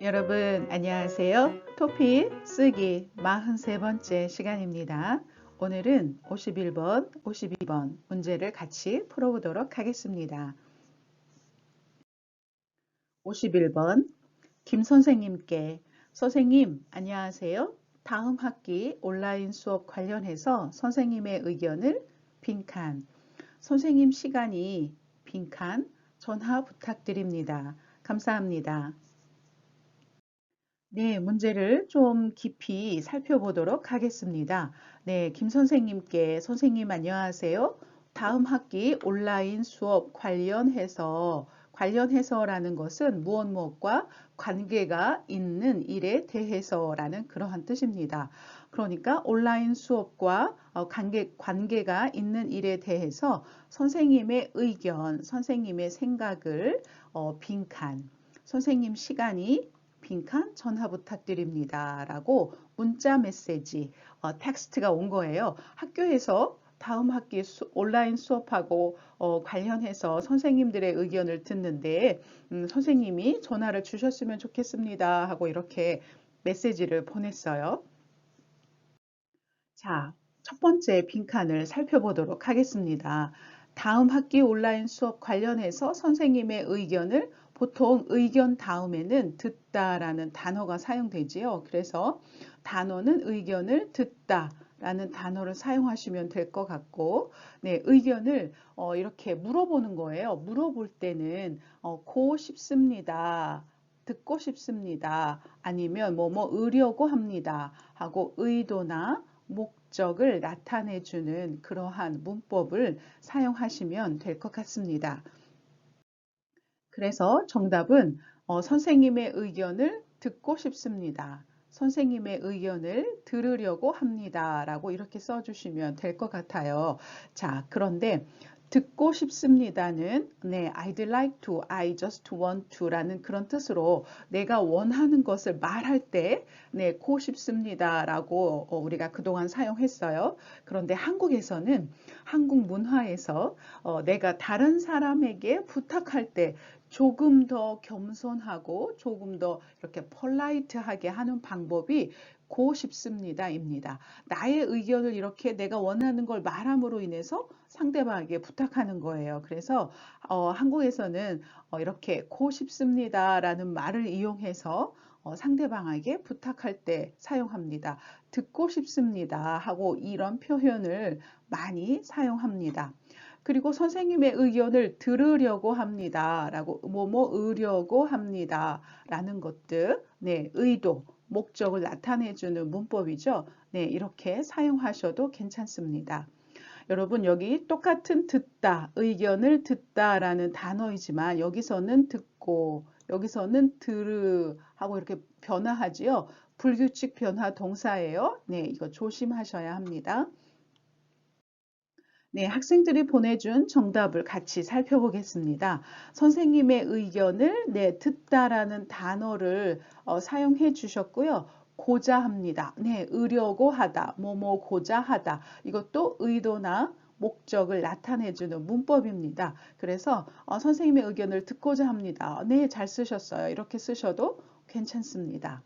여러분 안녕하세요. 토픽 쓰기 43번째 시간입니다. 오늘은 51번, 52번 문제를 같이 풀어보도록 하겠습니다. 51번 김 선생님께 선생님 안녕하세요. 다음 학기 온라인 수업 관련해서 선생님의 의견을 빈칸 선생님 시간이 빈칸 전화 부탁드립니다. 감사합니다. 네, 문제를 좀 깊이 살펴보도록 하겠습니다. 네, 김 선생님께 선생님 안녕하세요. 다음 학기 온라인 수업 관련해서라는 것은 무엇과 관계가 있는 일에 대해서라는 그러한 뜻입니다. 그러니까 온라인 수업과 관계가 있는 일에 대해서 선생님의 의견, 선생님의 생각을 빈칸, 선생님 시간이 빈칸 전화 부탁드립니다. 라고 문자 메시지, 텍스트가 온 거예요. 학교에서 다음 학기 온라인 수업하고 관련해서 선생님들의 의견을 듣는데 선생님이 전화를 주셨으면 좋겠습니다. 하고 이렇게 메시지를 보냈어요. 자, 첫 번째 빈칸을 살펴보도록 하겠습니다. 다음 학기 온라인 수업 관련해서 선생님의 의견을 보통 의견 다음에는 듣다라는 단어가 사용되지요. 그래서 단어는 의견을 듣다라는 단어를 사용하시면 될 것 같고, 네, 의견을 이렇게 물어보는 거예요. 물어볼 때는 고 싶습니다. 듣고 싶습니다. 아니면 뭐뭐 의려고 합니다. 하고 의도나 목적을 나타내주는 그러한 문법을 사용하시면 될 것 같습니다. 그래서 정답은 선생님의 의견을 듣고 싶습니다. 선생님의 의견을 들으려고 합니다. 라고 이렇게 써주시면 될 것 같아요. 자, 그런데 듣고 싶습니다는 네, I'd like to, I just want to 라는 그런 뜻으로 내가 원하는 것을 말할 때 네, 고 싶습니다 라고 우리가 그동안 사용했어요. 그런데 한국에서는 한국 문화에서 내가 다른 사람에게 부탁할 때 조금 더 겸손하고 조금 더 이렇게 폴라이트하게 하는 방법이 고 싶습니다입니다. 나의 의견을 이렇게 내가 원하는 걸 말함으로 인해서 상대방에게 부탁하는 거예요. 그래서 한국에서는 이렇게 고 싶습니다라는 말을 이용해서 상대방에게 부탁할 때 사용합니다. 듣고 싶습니다 하고 이런 표현을 많이 사용합니다. 그리고 선생님의 의견을 들으려고 합니다. 라고 뭐뭐 의려고 합니다. 라는 것들, 네, 의도, 목적을 나타내주는 문법이죠. 네, 이렇게 사용하셔도 괜찮습니다. 여러분 여기 똑같은 듣다, 의견을 듣다라는 단어이지만 여기서는 듣고 여기서는 들으 하고 이렇게 변화하지요. 불규칙 변화 동사예요. 네, 이거 조심하셔야 합니다. 네, 학생들이 보내준 정답을 같이 살펴보겠습니다. 선생님의 의견을 네, 듣다라는 단어를 사용해 주셨고요. 고자 합니다. 네, 의려고 하다, 뭐뭐고자 하다. 이것도 의도나 목적을 나타내주는 문법입니다. 그래서 선생님의 의견을 듣고자 합니다. 네, 잘 쓰셨어요. 이렇게 쓰셔도 괜찮습니다.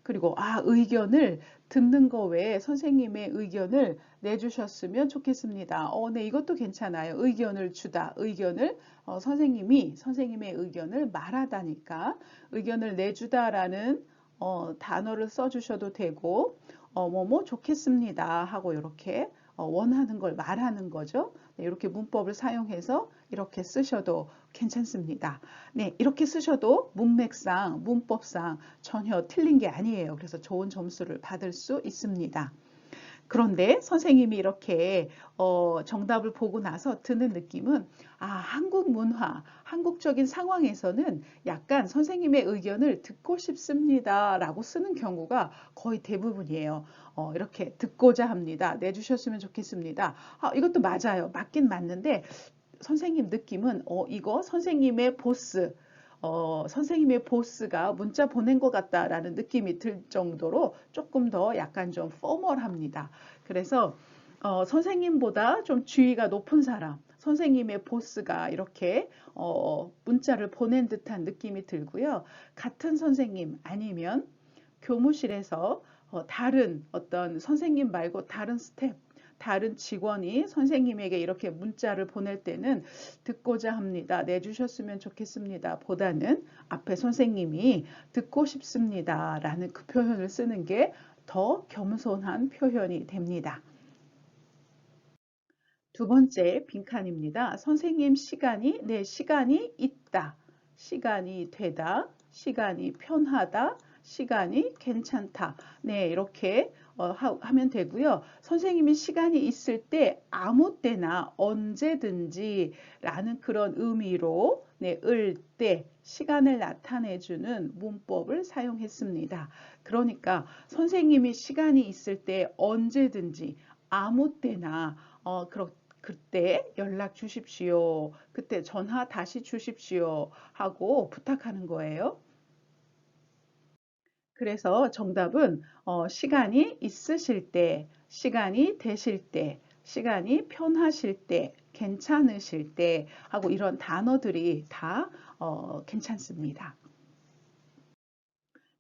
그리고 의견을 듣는 거 외에 선생님의 의견을 내주셨으면 좋겠습니다. 네, 이것도 괜찮아요. 의견을 주다, 의견을 선생님이 선생님의 의견을 말하다니까 의견을 내주다라는 단어를 써주셔도 되고 뭐뭐 좋겠습니다 하고 이렇게 원하는 걸 말하는 거죠. 네, 이렇게 문법을 사용해서 이렇게 쓰셔도 괜찮습니다. 네, 이렇게 쓰셔도 문맥상, 문법상 전혀 틀린 게 아니에요. 그래서 좋은 점수를 받을 수 있습니다. 그런데 선생님이 이렇게 정답을 보고 나서 드는 느낌은 한국 문화, 한국적인 상황에서는 약간 선생님의 의견을 듣고 싶습니다 라고 쓰는 경우가 거의 대부분이에요. 이렇게 듣고자 합니다. 내주셨으면 좋겠습니다. 이것도 맞아요. 맞긴 맞는데 선생님 느낌은 이거 선생님의 보스 선생님의 보스가 문자 보낸 것 같다라는 느낌이 들 정도로 조금 더 약간 좀 포멀합니다. 그래서 선생님보다 좀 지위가 높은 사람, 선생님의 보스가 이렇게 문자를 보낸 듯한 느낌이 들고요. 같은 선생님 아니면 교무실에서 다른 어떤 선생님 말고 다른 스텝, 다른 직원이 선생님에게 이렇게 문자를 보낼 때는 듣고자 합니다. 내주셨으면 좋겠습니다. 보다는 앞에 선생님이 듣고 싶습니다. 라는 그 표현을 쓰는 게 더 겸손한 표현이 됩니다. 두 번째 빈칸입니다. 선생님 시간이, 내 시간이 있다, 시간이 되다, 시간이 편하다, 시간이 괜찮다. 네, 이렇게 하면 되고요. 선생님이 시간이 있을 때 아무 때나 언제든지 라는 그런 의미로 네, 을 때 시간을 나타내주는 문법을 사용했습니다. 그러니까 선생님이 시간이 있을 때 언제든지 아무 때나 그때 연락 주십시오. 그때 전화 다시 주십시오. 하고 부탁하는 거예요. 그래서 정답은 시간이 있으실 때, 시간이 되실 때, 시간이 편하실 때, 괜찮으실 때 하고 이런 단어들이 다 괜찮습니다.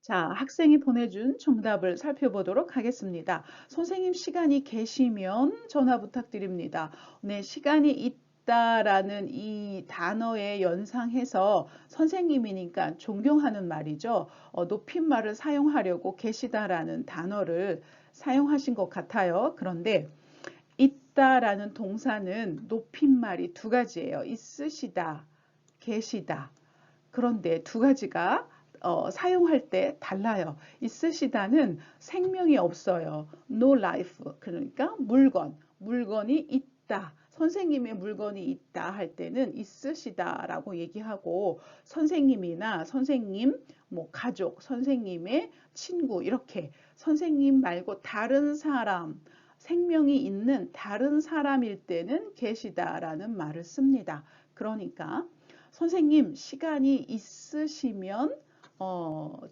자, 학생이 보내준 정답을 살펴보도록 하겠습니다. 선생님 시간이 계시면 전화 부탁드립니다. 네, 시간이 있다라는 이 단어에 연상해서 선생님이니까 존경하는 말이죠. 높임말을 사용하려고 계시다라는 단어를 사용하신 것 같아요. 그런데 있다라는 동사는 높임말이 두 가지예요. 있으시다, 계시다. 그런데 두 가지가 사용할 때 달라요. 있으시다는 생명이 없어요. No life. 그러니까 물건이 있다. 선생님의 물건이 있다 할 때는 있으시다라고 얘기하고 선생님이나 선생님, 뭐 가족, 선생님의 친구 이렇게 선생님 말고 다른 사람, 생명이 있는 다른 사람일 때는 계시다라는 말을 씁니다. 그러니까 선생님 시간이 있으시면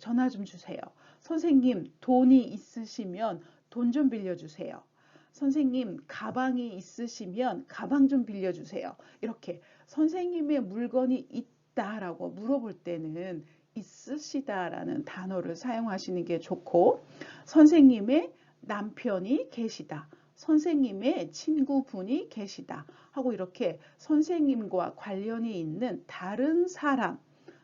전화 좀 주세요. 선생님 돈이 있으시면 돈 좀 빌려주세요. 선생님 가방이 있으시면 가방 좀 빌려주세요. 이렇게 선생님의 물건이 있다라고 물어볼 때는 있으시다라는 단어를 사용하시는 게 좋고 선생님의 남편이 계시다. 선생님의 친구분이 계시다 하고 이렇게 선생님과 관련이 있는 다른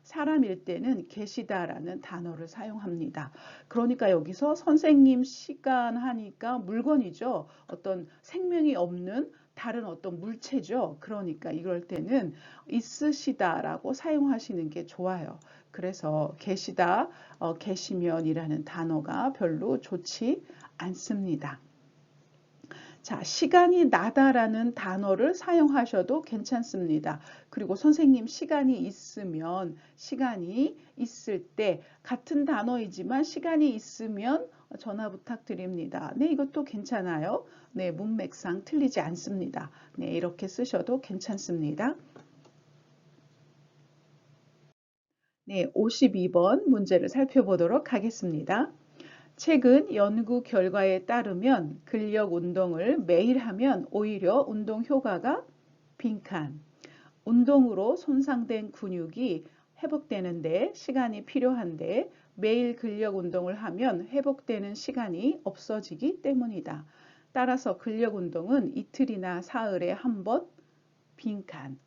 사람일 때는 계시다라는 단어를 사용합니다. 그러니까 여기서 선생님 시간 하니까 물건이죠. 어떤 생명이 없는 다른 어떤 물체죠. 그러니까 이럴 때는 있으시다라고 사용하시는 게 좋아요. 그래서 계시다, 계시면이라는 단어가 별로 좋지 않습니다. 자, 시간이 나다라는 단어를 사용하셔도 괜찮습니다. 그리고 선생님 시간이 있으면 시간이 있을 때 같은 단어이지만 시간이 있으면 전화 부탁드립니다. 네, 이것도 괜찮아요. 네, 문맥상 틀리지 않습니다. 네, 이렇게 쓰셔도 괜찮습니다. 네, 52번 문제를 살펴보도록 하겠습니다. 최근 연구 결과에 따르면 근력 운동을 매일 하면 오히려 운동 효과가 빈칸. 운동으로 손상된 근육이 회복되는데 시간이 필요한데 매일 근력 운동을 하면 회복되는 시간이 없어지기 때문이다. 따라서 근력 운동은 이틀이나 사흘에 한 번 빈칸.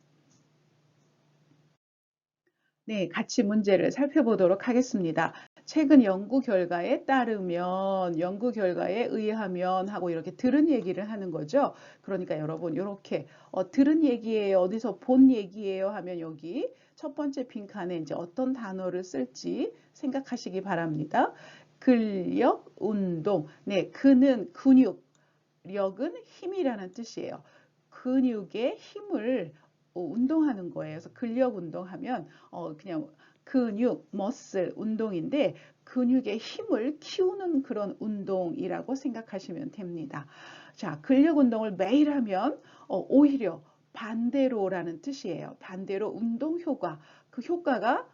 네, 같이 문제를 살펴보도록 하겠습니다. 최근 연구 결과에 따르면, 연구 결과에 의하면 하고 이렇게 들은 얘기를 하는 거죠. 그러니까 여러분 이렇게 들은 얘기예요, 어디서 본 얘기예요 하면 여기 첫 번째 빈칸에 이제 어떤 단어를 쓸지 생각하시기 바랍니다. 근력, 운동. 네, 근은 근육, 력은 힘이라는 뜻이에요. 근육의 힘을 운동하는 거예요. 그래서 근력 운동하면 그냥 근육, 머슬 운동인데 근육의 힘을 키우는 그런 운동이라고 생각하시면 됩니다. 자, 근력 운동을 매일 하면 오히려 반대로라는 뜻이에요. 반대로 운동 효과, 그 효과가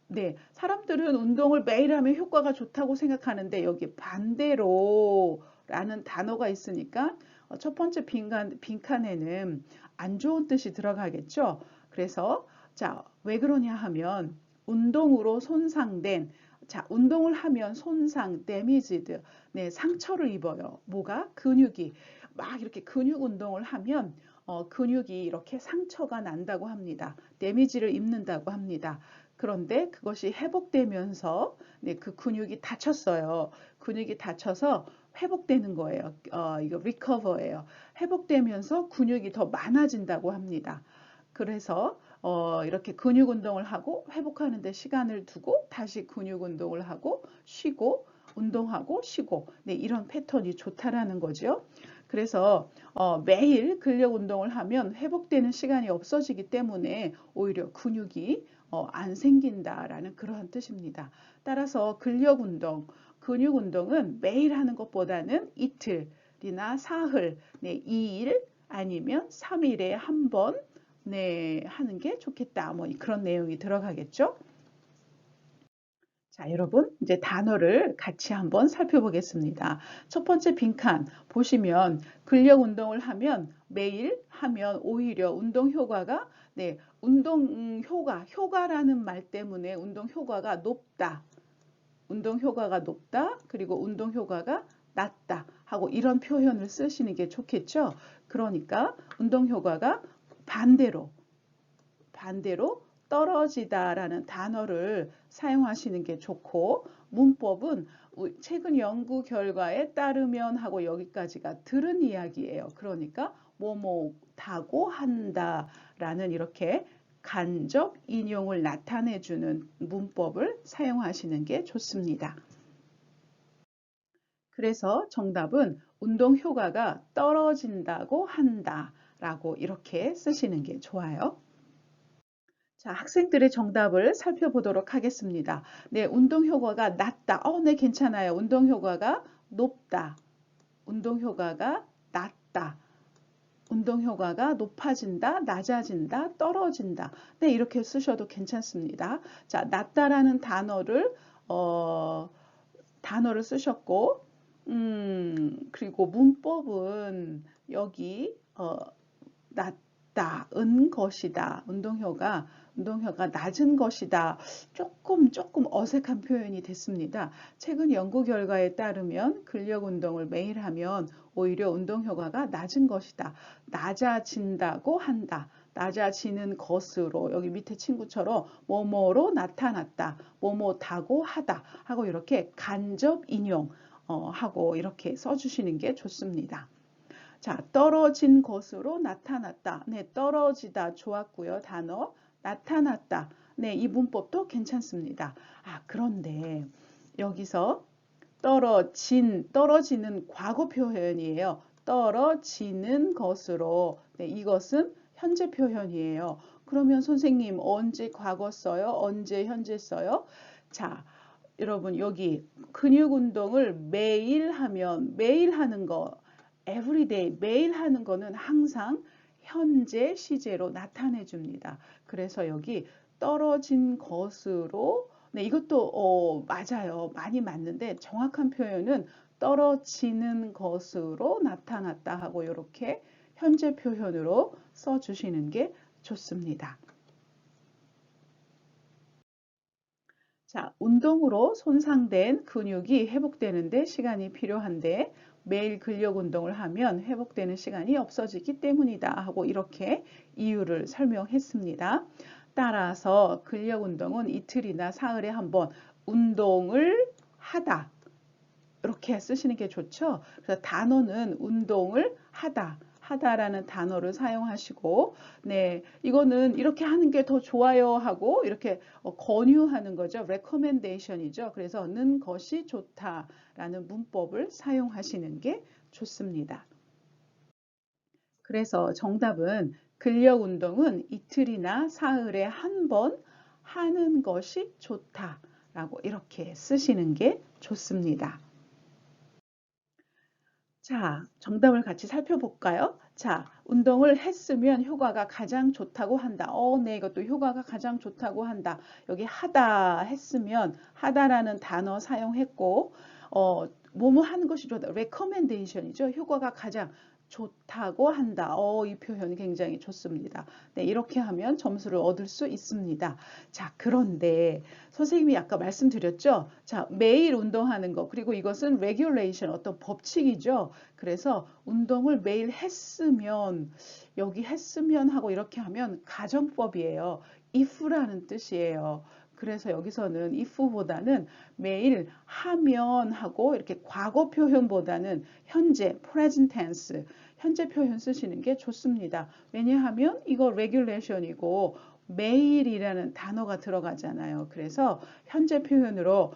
네, 사람들은 운동을 매일 하면 효과가 좋다고 생각하는데 여기 반대로라는 단어가 있으니까 첫 번째 빈칸에는 안 좋은 뜻이 들어가겠죠. 그래서 자, 왜 그러냐 하면 운동으로 손상된 자, 운동을 하면 손상, damaged, 네, 상처를 입어요. 뭐가? 근육이. 막 이렇게 근육 운동을 하면 근육이 이렇게 상처가 난다고 합니다. 데미지를 입는다고 합니다. 그런데 그것이 회복되면서 네, 그 근육이 다쳤어요. 근육이 다쳐서 회복되는 거예요. 이거 recover예요. 회복되면서 근육이 더 많아진다고 합니다. 그래서 이렇게 근육 운동을 하고 회복하는 데 시간을 두고 다시 근육 운동을 하고 쉬고 운동하고 쉬고 네, 이런 패턴이 좋다라는 거죠. 그래서 매일 근력 운동을 하면 회복되는 시간이 없어지기 때문에 오히려 근육이 안 생긴다라는 그러한 뜻입니다. 따라서 근력 운동, 근육 운동은 매일 하는 것보다는 이틀이나 사흘, 네, 2일 아니면 3일에 한 번 네, 하는 게 좋겠다. 뭐 그런 내용이 들어가겠죠. 자, 여러분, 이제 단어를 같이 한번 살펴보겠습니다. 첫 번째 빈칸 보시면 근력 운동을 하면 매일 하면 오히려 운동 효과가 네, 운동 효과라는 말 때문에 운동 효과가 높다. 운동 효과가 높다. 그리고 운동 효과가 낮다 하고 이런 표현을 쓰시는 게 좋겠죠. 그러니까 운동 효과가 반대로 떨어지다라는 단어를 사용하시는 게 좋고 문법은 최근 연구 결과에 따르면 하고 여기까지가 들은 이야기예요. 그러니까 뭐뭐다고 한다라는 이렇게 간접 인용을 나타내주는 문법을 사용하시는 게 좋습니다. 그래서 정답은 운동 효과가 떨어진다고 한다라고 이렇게 쓰시는 게 좋아요. 자, 학생들의 정답을 살펴보도록 하겠습니다. 네, 운동 효과가 낮다. 네, 괜찮아요. 운동 효과가 높다. 운동 효과가 낮다. 운동 효과가 높아진다, 낮아진다, 떨어진다. 네, 이렇게 쓰셔도 괜찮습니다. 자, 낮다라는 단어를 쓰셨고, 그리고 문법은 여기, 낮다, 은 것이다. 운동효가 낮은 것이다. 조금 어색한 표현이 됐습니다. 최근 연구 결과에 따르면 근력 운동을 매일 하면 오히려 운동 효과가 낮은 것이다. 낮아진다고 한다. 낮아지는 것으로 여기 밑에 친구처럼 뭐뭐로 나타났다. 뭐뭐다고 하다. 하고 이렇게 간접 인용 하고 이렇게 써주시는 게 좋습니다. 자, 떨어진 것으로 나타났다. 네, 떨어지다 좋았고요. 단어 나타났다. 네, 이 문법도 괜찮습니다. 그런데 여기서 떨어지는 과거 표현이에요. 떨어지는 것으로. 네, 이것은 현재 표현이에요. 그러면 선생님 언제 과거 써요? 언제 현재 써요? 자, 여러분 여기 근육 운동을 매일 하는 거 everyday 매일 하는 거는 항상 현재 시제로 나타내 줍니다. 그래서 여기 떨어진 것으로 네, 이것도 맞아요. 많이 맞는데 정확한 표현은 떨어지는 것으로 나타났다 하고 이렇게 현재 표현으로 써주시는 게 좋습니다. 자, 운동으로 손상된 근육이 회복되는데 시간이 필요한데 매일 근력 운동을 하면 회복되는 시간이 없어지기 때문이다 하고 이렇게 이유를 설명했습니다. 따라서 근력 운동은 이틀이나 사흘에 한 번 운동을 하다 이렇게 쓰시는 게 좋죠. 그래서 단어는 운동을 하다라는 단어를 사용하시고, 네, 이거는 이렇게 하는 게 더 좋아요 하고 이렇게 권유하는 거죠. recommendation이죠. 그래서 는 것이 좋다라는 문법을 사용하시는 게 좋습니다. 그래서 정답은 근력 운동은 이틀이나 사흘에 한 번 하는 것이 좋다라고 이렇게 쓰시는 게 좋습니다. 자, 정답을 같이 살펴볼까요? 자, 운동을 했으면 효과가 가장 좋다고 한다. 네, 이것도 효과가 가장 좋다고 한다. 여기 하다 했으면 하다라는 단어 사용했고, 뭐뭐 하는 것이 좋다. recommendation이죠. 효과가 가장 좋다고 한다. 이 표현이 굉장히 좋습니다. 네, 이렇게 하면 점수를 얻을 수 있습니다. 자, 그런데 선생님이 아까 말씀드렸죠? 자, 매일 운동하는 거, 그리고 이것은 regulation, 어떤 법칙이죠. 그래서 운동을 매일 했으면, 여기 했으면 하고 이렇게 하면 가정법이에요. if라는 뜻이에요. 그래서 여기서는 if보다는 매일 하면 하고 이렇게 과거 표현보다는 현재 present tense 현재 표현 쓰시는 게 좋습니다. 왜냐하면 이거 regulation이고 매일이라는 단어가 들어가잖아요. 그래서 현재 표현으로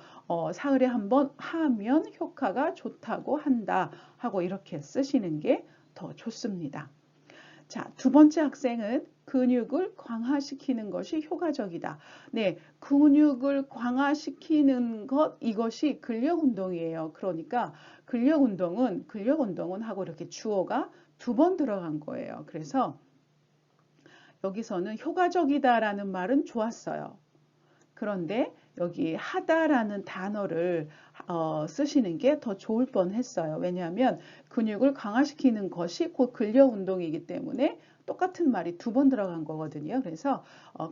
사흘에 한 번 하면 효과가 좋다고 한다 하고 이렇게 쓰시는 게 더 좋습니다. 자, 두 번째 학생은 근육을 강화시키는 것이 효과적이다. 네, 근육을 강화시키는 것, 이것이 근력 운동이에요. 그러니까 근력 운동은 하고 이렇게 주어가 두 번 들어간 거예요. 그래서 여기서는 효과적이다라는 말은 좋았어요. 그런데 여기 하다라는 단어를 쓰시는 게 더 좋을 뻔했어요. 왜냐하면 근육을 강화시키는 것이 곧 근력 운동이기 때문에 똑같은 말이 두 번 들어간 거거든요. 그래서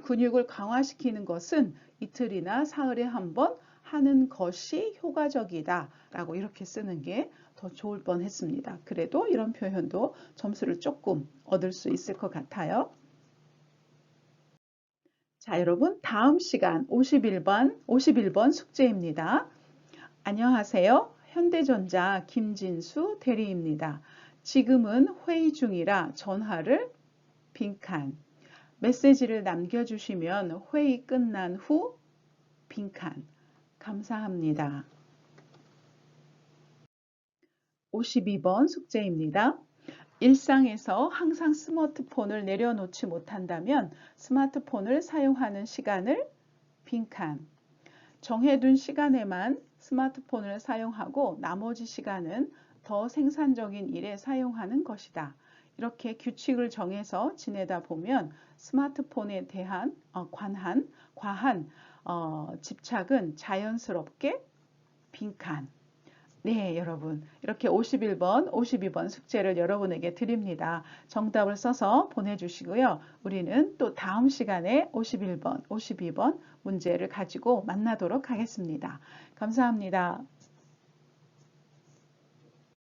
근육을 강화시키는 것은 이틀이나 사흘에 한 번 하는 것이 효과적이다 라고 이렇게 쓰는 게 더 좋을 뻔했습니다. 그래도 이런 표현도 점수를 조금 얻을 수 있을 것 같아요. 자, 여러분, 다음 시간 51번 숙제입니다. 안녕하세요. 현대전자 김진수 대리입니다. 지금은 회의 중이라 전화를 빈칸. 메시지를 남겨주시면 회의 끝난 후 빈칸. 감사합니다. 52번 숙제입니다. 일상에서 항상 스마트폰을 내려놓지 못한다면 스마트폰을 사용하는 시간을 빈칸. 정해둔 시간에만 스마트폰을 사용하고 나머지 시간은 더 생산적인 일에 사용하는 것이다. 이렇게 규칙을 정해서 지내다 보면 스마트폰에 대한 과한 집착은 자연스럽게 빈칸. 네, 여러분. 이렇게 51번, 52번 숙제를 여러분에게 드립니다. 정답을 써서 보내주시고요. 우리는 또 다음 시간에 51번, 52번 문제를 가지고 만나도록 하겠습니다. 감사합니다.